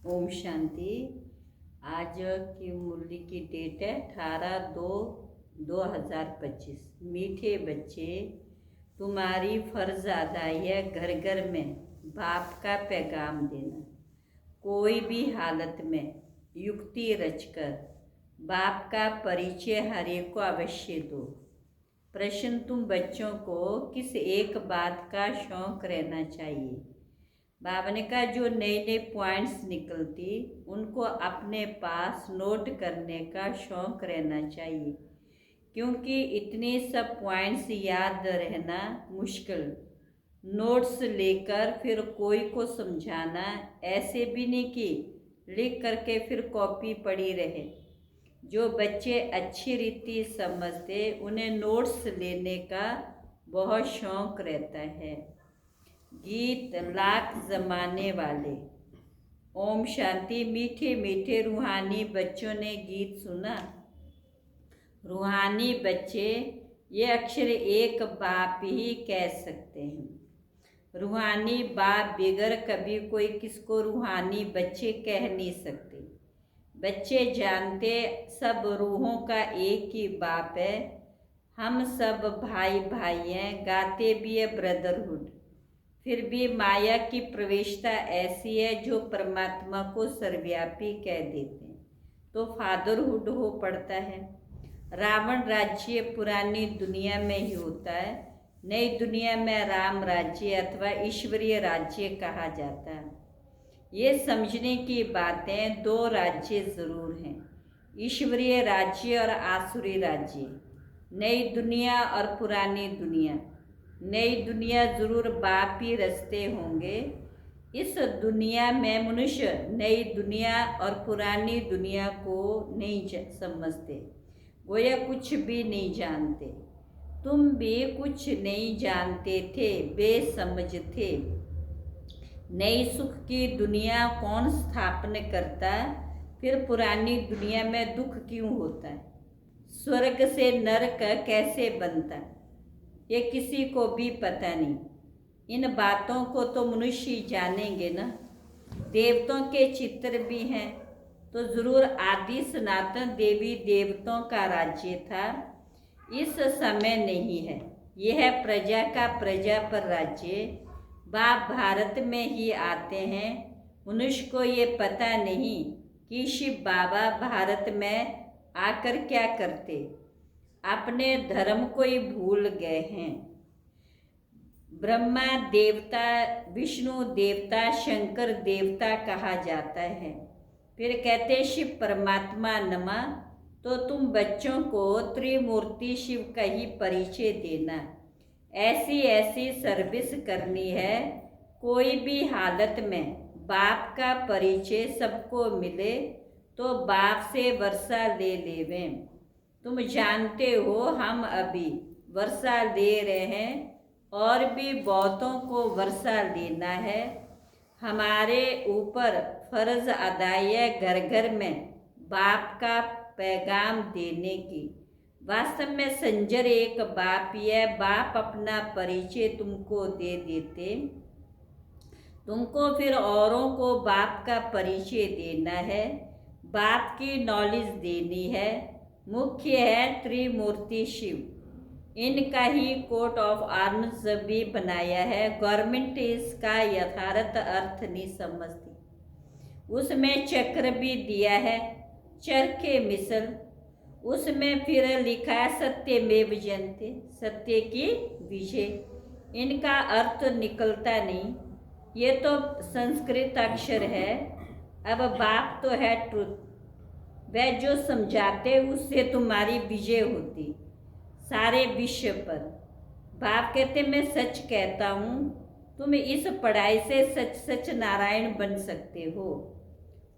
ओम शांति। आज की मुरली की डेट है 18/2/2025। मीठे बच्चे, तुम्हारी फर्ज अदाई है घर घर में बाप का पैगाम देना। कोई भी हालत में युक्ति रचकर बाप का परिचय हर एक को अवश्य दो। प्रश्न, तुम बच्चों को किस एक बात का शौक रहना चाहिए? बाबा ने कहा जो नए नए पॉइंट्स निकलती उनको अपने पास नोट करने का शौक रहना चाहिए, क्योंकि इतने सब पॉइंट्स याद रहना मुश्किल। नोट्स लेकर फिर कोई को समझाना, ऐसे भी नहीं कि लिख करके फिर कॉपी पड़ी रहे। जो बच्चे अच्छी रीति समझते उन्हें नोट्स लेने का बहुत शौक रहता है। गीत लाख जमाने वाले। ओम शांति। मीठे मीठे रूहानी बच्चों ने गीत सुना। रूहानी बच्चे ये अक्षर एक बाप ही कह सकते हैं। रूहानी बाप बिगर कभी कोई किसको रूहानी बच्चे कह नहीं सकते। बच्चे जानते सब रूहों का एक ही बाप है। हम सब भाई भाई हैं, गाते भी है ब्रदरहुड। फिर भी माया की प्रवेशता ऐसी है जो परमात्मा को सर्वव्यापी कह देते हैं, तो फादरहुड हो पड़ता है। रावण राज्य पुरानी दुनिया में ही होता है, नई दुनिया में राम राज्य अथवा ईश्वरीय राज्य कहा जाता है। ये समझने की बातें, दो राज्य जरूर हैं, ईश्वरीय राज्य और आसुरी राज्य। नई दुनिया और पुरानी दुनिया। नई दुनिया जरूर बाप ही रचते होंगे। इस दुनिया में मनुष्य नई दुनिया और पुरानी दुनिया को नहीं समझते, गोया कुछ भी नहीं जानते। तुम भी कुछ नहीं जानते थे, बेसमझ थे। नई सुख की दुनिया कौन स्थापन करता? फिर पुरानी दुनिया में दुख क्यों होता है? स्वर्ग से नरक कैसे बनता? ये किसी को भी पता नहीं। इन बातों को तो मनुष्य जानेंगे ना। देवताओं के चित्र भी हैं, तो जरूर आदि सनातन देवी देवताओं का राज्य था। इस समय नहीं है, यह है प्रजा का प्रजा पर राज्य। बाप भारत में ही आते हैं। मनुष्य को ये पता नहीं कि शिव बाबा भारत में आकर क्या करते, अपने धर्म को ही भूल गए हैं। ब्रह्मा देवता, विष्णु देवता, शंकर देवता कहा जाता है। फिर कहते शिव परमात्मा नमा। तो तुम बच्चों को त्रिमूर्ति शिव का ही परिचय देना। ऐसी ऐसी सर्विस करनी है, कोई भी हालत में बाप का परिचय सबको मिले, तो बाप से वर्षा ले लेवें। तुम जानते हो हम अभी वर्षा ले रहे हैं, और भी बहुतों को वर्षा लेना है। हमारे ऊपर फर्ज अदाई है घर घर में बाप का पैगाम देने की। वास्तव में संजर एक बाप ही है। बाप अपना परिचय तुमको दे देते, तुमको फिर औरों को बाप का परिचय देना है, बाप की नॉलेज देनी है। मुख्य है त्रिमूर्ति शिव। इनका ही कोट ऑफ आर्म्स भी बनाया है। गवर्नमेंट इसका यथार्थ अर्थ नहीं समझती। उसमें चक्र भी दिया है, चरखे मिसल। उसमें फिर लिखा है सत्यमेव जयते, सत्य की विजय। इनका अर्थ निकलता नहीं। ये तो संस्कृत अक्षर है। अब बाप तो है ट्रुथ। वह जो समझाते उससे तुम्हारी विजय होती सारे विश्व पर। बाप कहते मैं सच कहता हूँ, तुम इस पढ़ाई से सच सच नारायण बन सकते हो।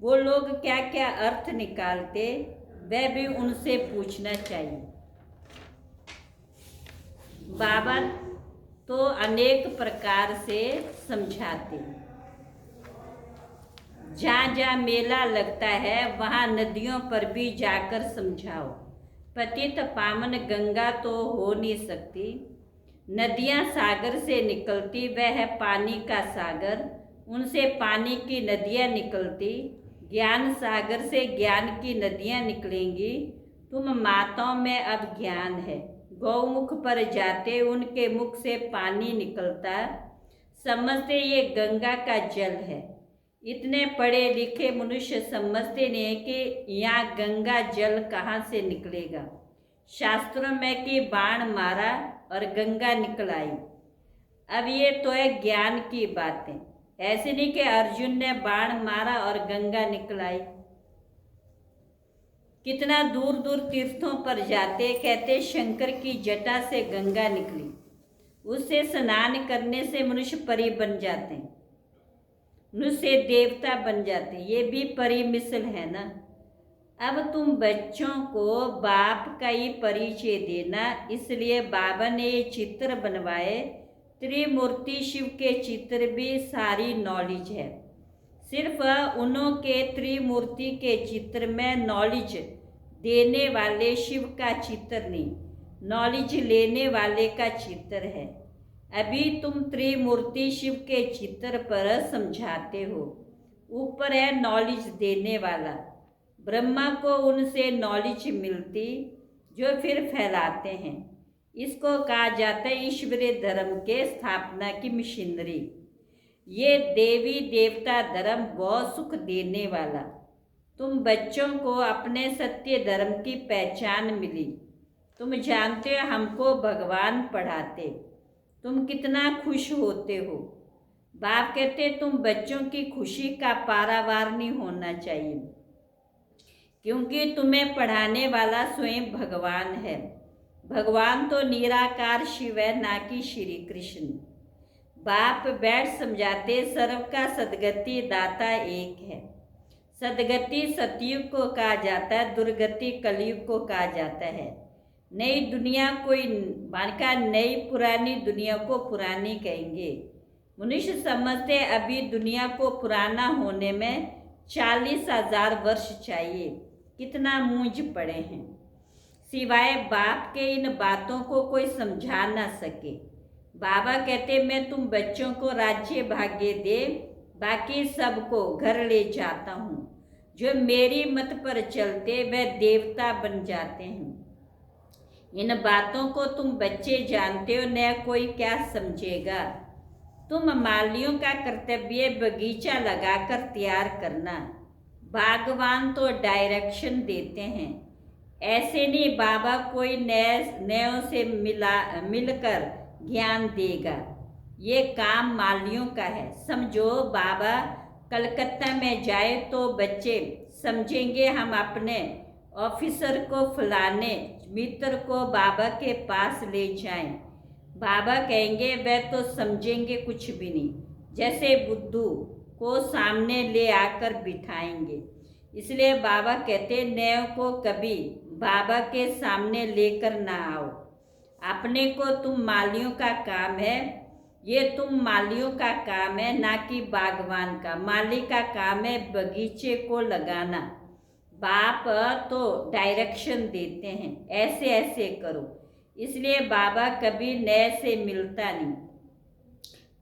वो लोग क्या क्या अर्थ निकालते, वह भी उनसे पूछना चाहिए। बाबा तो अनेक प्रकार से समझाते। जहाँ जहाँ मेला लगता है वहाँ नदियों पर भी जाकर समझाओ। पतित पावन गंगा तो हो नहीं सकती। नदियाँ सागर से निकलती, वह है पानी का सागर। उनसे पानी की नदियाँ निकलती, ज्ञान सागर से ज्ञान की नदियाँ निकलेंगी। तुम माताओं में अब ज्ञान है। गौमुख पर जाते उनके मुख से पानी निकलता, समझते ये गंगा का जल है। इतने पढ़े लिखे मनुष्य समझते नहीं कि यहाँ गंगा जल कहाँ से निकलेगा। शास्त्रों में कि बाण मारा और गंगा निकल आई। अब ये तो है ज्ञान की बातें, ऐसे नहीं कि अर्जुन ने बाण मारा और गंगा निकल आई। कितना दूर दूर तीर्थों पर जाते, कहते शंकर की जटा से गंगा निकली, उससे स्नान करने से मनुष्य परी बन जाते हैं, मनुष्य देवता बन जाते हैं। ये भी परी मिसल है ना। अब तुम बच्चों को बाप का ही परिचय देना, इसलिए बाबा ने ये चित्र बनवाए। त्रिमूर्ति शिव के चित्र भी सारी नॉलेज है। सिर्फ उन्हों के त्रिमूर्ति के चित्र में नॉलेज देने वाले शिव का चित्र नहीं, नॉलेज लेने वाले का चित्र है। अभी तुम त्रिमूर्ति शिव के चित्र पर समझाते हो। ऊपर है नॉलेज देने वाला, ब्रह्मा को उनसे नॉलेज मिलती जो फिर फैलाते हैं। इसको कहा जाता है ईश्वरीय धर्म के स्थापना की मशीनरी। ये देवी देवता धर्म बहुत सुख देने वाला। तुम बच्चों को अपने सत्य धर्म की पहचान मिली। तुम जानते हो हमको भगवान पढ़ाते, तुम कितना खुश होते हो। बाप कहते तुम बच्चों की खुशी का पारावार नहीं होना चाहिए, क्योंकि तुम्हें पढ़ाने वाला स्वयं भगवान है। भगवान तो निराकार शिव है, ना कि श्री कृष्ण। बाप बैठ समझाते सर्व का सदगति दाता एक है। सदगति सतयुग को कहा जाता है, दुर्गति कलयुग को कहा जाता है। नई दुनिया कोई मानका नई पुरानी दुनिया को पुरानी कहेंगे। मनुष्य समझते अभी दुनिया को पुराना होने में 40,000 वर्ष चाहिए। कितना मूंझ पड़े हैं। सिवाय बाप के इन बातों को कोई समझा ना सके। बाबा कहते मैं तुम बच्चों को राज्य भाग्य दे, बाकी सबको घर ले जाता हूँ। जो मेरी मत पर चलते वह देवता बन जाते हैं। इन बातों को तुम बच्चे जानते हो, न कोई क्या समझेगा। तुम मालियों का कर्तव्य बगीचा लगाकर तैयार करना। बागवान तो डायरेक्शन देते हैं, ऐसे नहीं बाबा कोई नयों से मिलकर ज्ञान देगा। ये काम मालियों का है। समझो बाबा कलकत्ता में जाए तो बच्चे समझेंगे हम अपने ऑफिसर को फलाने मित्र को बाबा के पास ले जाएं। बाबा कहेंगे वह तो समझेंगे कुछ भी नहीं, जैसे बुद्धू को सामने ले आकर बिठाएंगे। इसलिए बाबा कहते नयों को कभी बाबा के सामने लेकर ना आओ। अपने को तुम मालियों का काम है, ये तुम मालियों का काम है, ना कि बागवान का। माली का काम है बगीचे को लगाना। बाप तो डायरेक्शन देते हैं, ऐसे ऐसे करो। इसलिए बाबा कभी नए से मिलता नहीं,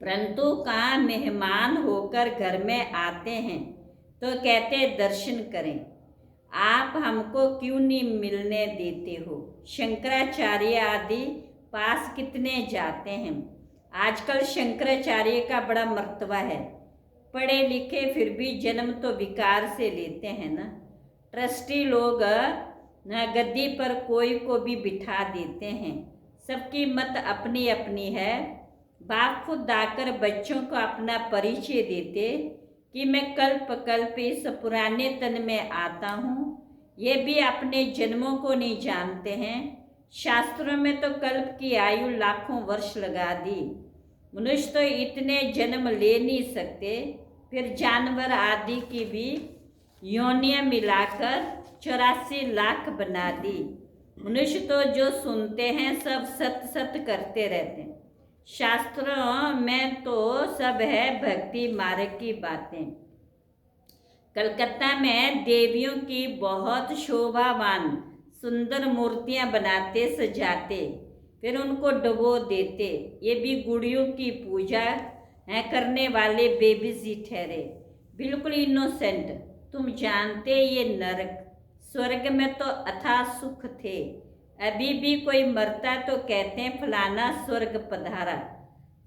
परंतु कहाँ मेहमान होकर घर में आते हैं तो कहते दर्शन करें। आप हमको क्यों नहीं मिलने देते हो। शंकराचार्य आदि पास कितने जाते हैं। आजकल शंकराचार्य का बड़ा मर्तबा है। पढ़े लिखे फिर भी जन्म तो विकार से लेते हैं ना। ट्रस्टी लोग न गद्दी पर कोई को भी बिठा देते हैं। सबकी मत अपनी अपनी है। बाप खुद आकर बच्चों को अपना परिचय देते कि मैं कल्प कल्प इस पुराने तन में आता हूँ। ये भी अपने जन्मों को नहीं जानते हैं। शास्त्रों में तो कल्प की आयु लाखों वर्ष लगा दी। मनुष्य तो इतने जन्म ले नहीं सकते, फिर जानवर आदि की भी योनियां मिलाकर 84 लाख बना दी। मनुष्य तो जो सुनते हैं सब सत सत करते रहते हैं। शास्त्रों में तो सब है भक्ति मार्ग की बातें। कलकत्ता में देवियों की बहुत शोभावान सुंदर मूर्तियां बनाते सजाते, फिर उनको डुबो देते। ये भी गुड़ियों की पूजा हैं करने वाले बेबीज ही ठहरे, बिल्कुल इनोसेंट। तुम जानते ये नरक, स्वर्ग में तो अथाह सुख थे। अभी भी कोई मरता तो कहते हैं फलाना स्वर्ग पधारा।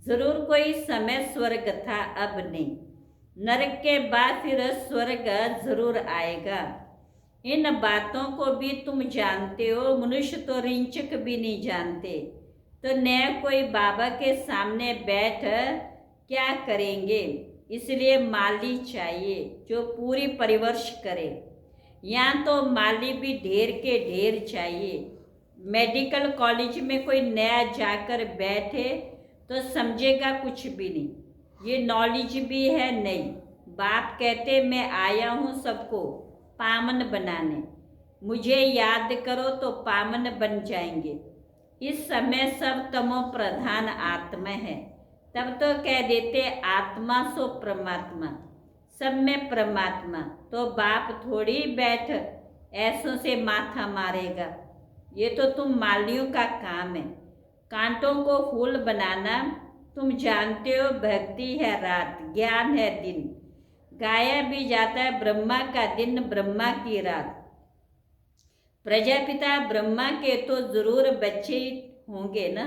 जरूर कोई समय स्वर्ग था, अब नहीं। नरक के बाद फिर स्वर्ग जरूर आएगा। इन बातों को भी तुम जानते हो, मनुष्य तो रिंचक भी नहीं जानते। तो नया कोई बाबा के सामने बैठ क्या करेंगे। इसलिए माली चाहिए जो पूरी परिवर्ष करे। यहाँ तो माली भी ढेर के ढेर चाहिए। मेडिकल कॉलेज में कोई नया जाकर बैठे तो समझेगा कुछ भी नहीं, ये नॉलेज भी है नहीं। बाप कहते मैं आया हूँ सबको पावन बनाने, मुझे याद करो तो पावन बन जाएंगे। इस समय सब तमो प्रधान आत्मा है, तब तो कह देते आत्मा सो परमात्मा, सब में परमात्मा। तो बाप थोड़ी बैठ ऐसों से माथा मारेगा। ये तो तुम मालियों का काम है, कांटों को फूल बनाना। तुम जानते हो भक्ति है रात, ज्ञान है दिन। गाया भी जाता है ब्रह्मा का दिन, ब्रह्मा की रात। प्रजापिता ब्रह्मा के तो जरूर बच्चे होंगे ना।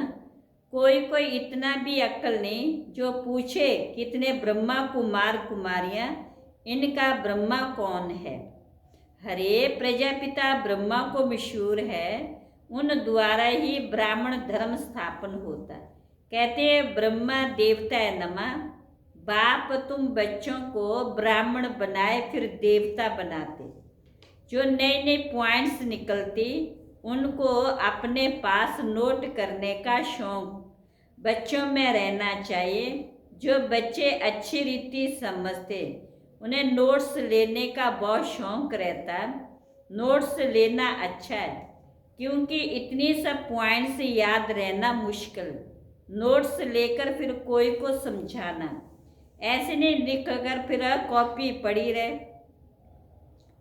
कोई कोई इतना भी अक्ल नहीं जो पूछे कितने ब्रह्मा कुमार कुमारियां, इनका ब्रह्मा कौन है। हरे प्रजापिता ब्रह्मा को मशहूर है, उन द्वारा ही ब्राह्मण धर्म स्थापन होता। कहते हैं ब्रह्मा देवता है नमा। बाप तुम बच्चों को ब्राह्मण बनाए फिर देवता बनाते। जो नए नए पॉइंट्स निकलती उनको अपने पास नोट करने का शौक बच्चों में रहना चाहिए। जो बच्चे अच्छी रीति समझते उन्हें नोट्स लेने का बहुत शौक रहता है। नोट्स लेना अच्छा है क्योंकि इतनी सब पॉइंट्स याद रहना मुश्किल। नोट्स लेकर फिर कोई को समझाना, ऐसे नहीं लिख कर फिर कॉपी पड़ी रहे।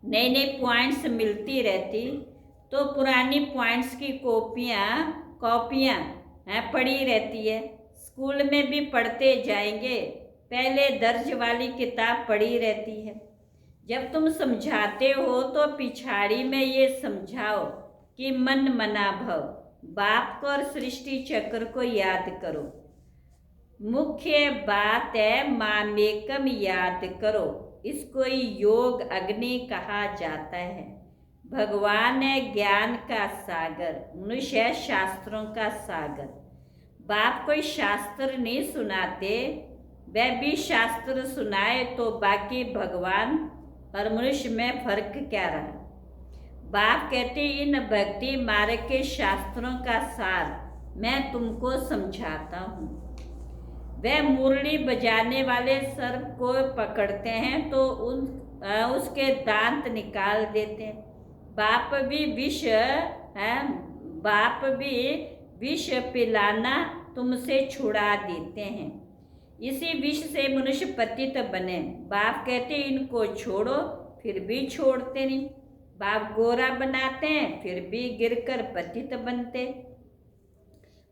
नए नए पॉइंट्स मिलती रहती तो पुरानी पॉइंट्स की कॉपियाँ पड़ी रहती है। स्कूल में भी पढ़ते जाएंगे, पहले दर्ज वाली किताब पड़ी रहती है। जब तुम समझाते हो तो पिछाड़ी में ये समझाओ कि मन मना भव, बाप को और सृष्टि चक्र को याद करो। मुख्य बात है मामेकम याद करो। इसको ही योग अग्नि कहा जाता है। भगवान है ज्ञान का सागर, मनुष्य है शास्त्रों का सागर। बाप कोई शास्त्र नहीं सुनाते, वह भी शास्त्र सुनाए तो बाकी भगवान और मनुष्य में फर्क क्या रहा। बाप कहते इन भक्ति मार्ग के शास्त्रों का सार मैं तुमको समझाता हूँ। वह मुरली बजाने वाले सर्प को पकड़ते हैं तो उसके दांत निकाल देते हैं। बाप भी विष पिलाना तुमसे छुड़ा देते हैं। इसी विष से मनुष्य पतित बने। बाप कहते इनको छोड़ो, फिर भी छोड़ते नहीं। बाप गोरा बनाते हैं फिर भी गिरकर पतित बनते।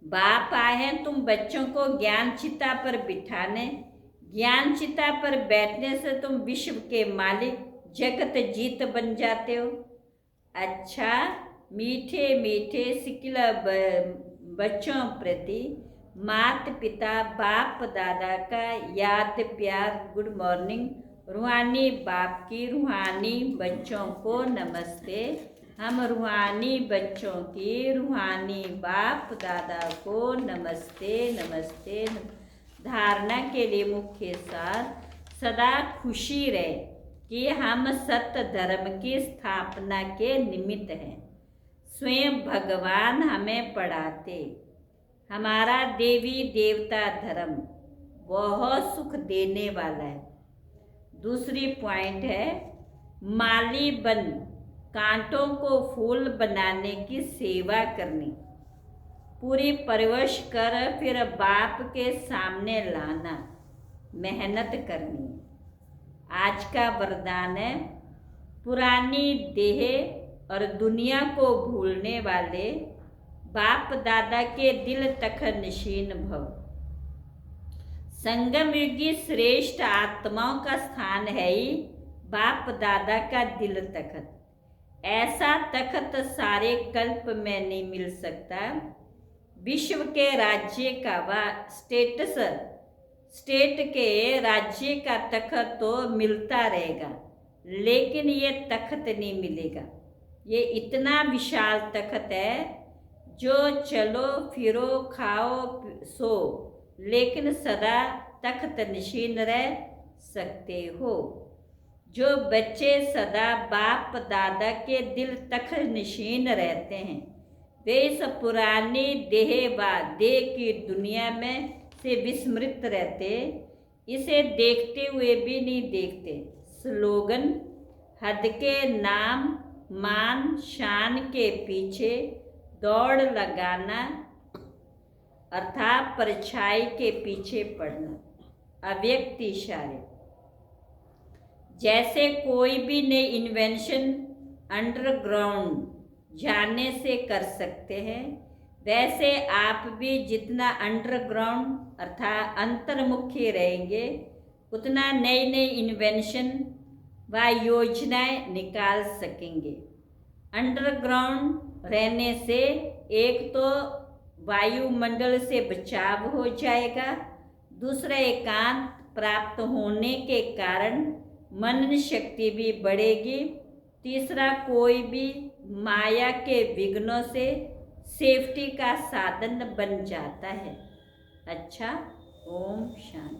बाप आए हैं तुम बच्चों को ज्ञान चिता पर बिठाने। ज्ञान चिता पर बैठने से तुम विश्व के मालिक जगत जीत बन जाते हो। अच्छा मीठे मीठे सिकिला बच्चों प्रति माता पिता बाप दादा का याद प्यार गुड मॉर्निंग। रूहानी बाप की रूहानी बच्चों को नमस्ते। हम रूहानी बच्चों की रूहानी बाप दादा को नमस्ते नमस्ते। धारणा के लिए मुख्य सार सदा खुशी रहे कि हम सत्य धर्म की स्थापना के निमित्त हैं। स्वयं भगवान हमें पढ़ाते। हमारा देवी देवता धर्म बहुत सुख देने वाला है। दूसरी पॉइंट है माली बन कांटों को फूल बनाने की सेवा करनी। पूरी परवरिश कर फिर बाप के सामने लाना, मेहनत करनी। आज का वरदान है पुरानी देह और दुनिया को भूलने वाले बाप दादा के दिल तक नशीन भव। संगम युगी श्रेष्ठ आत्माओं का स्थान है ही बाप दादा का दिल तखत। ऐसा तखत सारे कल्प में नहीं मिल सकता। विश्व के राज्य का व स्टेट के राज्य का तखत तो मिलता रहेगा, लेकिन ये तखत नहीं मिलेगा। ये इतना विशाल तखत है जो चलो फिरो खाओ सो, लेकिन सदा तख्त नशीन रह सकते हो। जो बच्चे सदा बाप दादा के दिल तख्त नशीन रहते हैं, वे इस पुरानी देह की दुनिया में से विस्मृत रहते, इसे देखते हुए भी नहीं देखते। स्लोगन: हद के नाम मान शान के पीछे दौड़ लगाना, अर्थात परछाई के पीछे पड़ना। अव्यक्त इशारे: जैसे कोई भी नई इन्वेंशन अंडरग्राउंड जाने से कर सकते हैं, वैसे आप भी जितना अंडरग्राउंड अर्थात अंतर्मुखी रहेंगे, उतना नई नई इन्वेंशन व योजनाएं निकाल सकेंगे। अंडरग्राउंड रहने से एक तो वायुमंडल से बचाव हो जाएगा, दूसरा एकांत प्राप्त होने के कारण मनन शक्ति भी बढ़ेगी, तीसरा कोई भी माया के विघ्नों से सेफ्टी का साधन बन जाता है। अच्छा, ओम शांति।